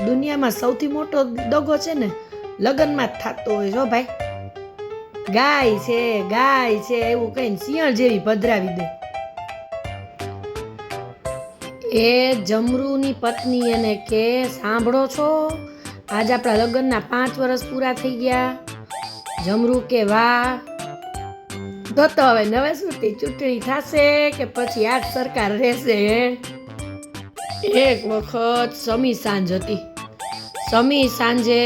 દુનિયામાં સૌથી મોટો દગો છે ને લગ્નમાં જ થતો હોય છો ભાઈ. ગાય છે એવું કહીને સિંહણ જેવી પધરાવી દે. એ જમરૂની પત્ની એને કે સાંભળો છો, આજ આપણા લગ્નના 5 વર્ષ પૂરા થઈ ગયા. જમરૂ કે વાહ, તો હવે નવે સુરતી ચૂંટણી થશે કે પછી આજ સરકાર રહેશે. એક વખત સમી સાંજ હતી. સમી સાંજે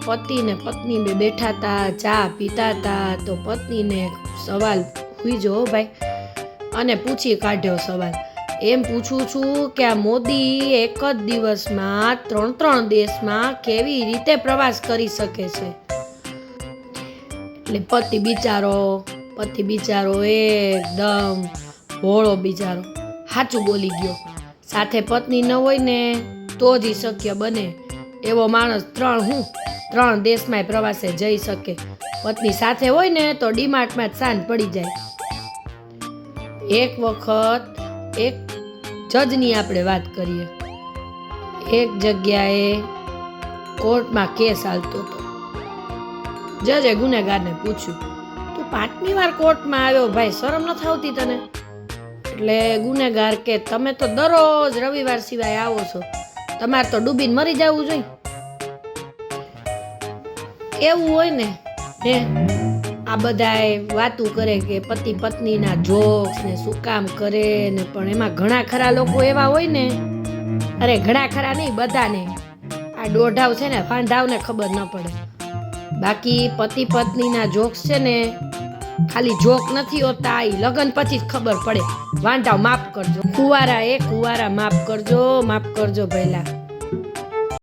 પતિ ને પત્ની બે બેઠા હતા, ચા પીતા હતા. તો પત્નીને સવાલ પૂછ્યો ભાઈ, અને પૂછી કાઢ્યો સવાલ. એમ પૂછું છું કે આ મોદી એક જ દિવસમાં 3 દેશમાં કેવી રીતે પ્રવાસ કરી શકે છે? એટલે પતિ બિચારો એકદમ ભોળો બિચારો સાચું બોલી ગયો. સાથે પત્ની ન હોય ને તો જ શક્ય બને એવો માણસ 3 દેશમાં પ્રવાસે જઈ શકે. પત્ની સાથે હોય ને તો ડીમાર્ટમાં જ સાંજ પડી જાય. એક વખત એક જજની આપણે વાત કરીએ. એક જગ્યાએ કોર્ટમાં કેસ હાલતો હતો. જજે ગુનેગારને પૂછ્યું, તું 5મી વાર કોર્ટમાં આવ્યો ભાઈ, શરમ નથી આવતી તને? એટલે ગુનેગાર કે તમે તો દરરોજ રવિવાર સિવાય આવો છો, તમારે તો ડૂબીને મરી જવું જોઈએ. એવું હોય ને હે, આ બધાય વાતું કરે કે પતિ પત્નીના જોક્સ ને શું કામ કરે ને, પણ એમાં ઘણા ખરા લોકો એવા હોય ને, અરે ઘણા ખરા નહીં, બધાને આ દોઢાવ છે ને ફાંડાવને ખબર ન પડે. બાકી પતિ પત્નીના જોક્સ છે ને ખાલી જોક નથી હોતા, એ લગ્ન પછી જ ખબર પડે. વાંઢાવ માફ કરજો, કુંવારા માફ કરજો ભઈલા.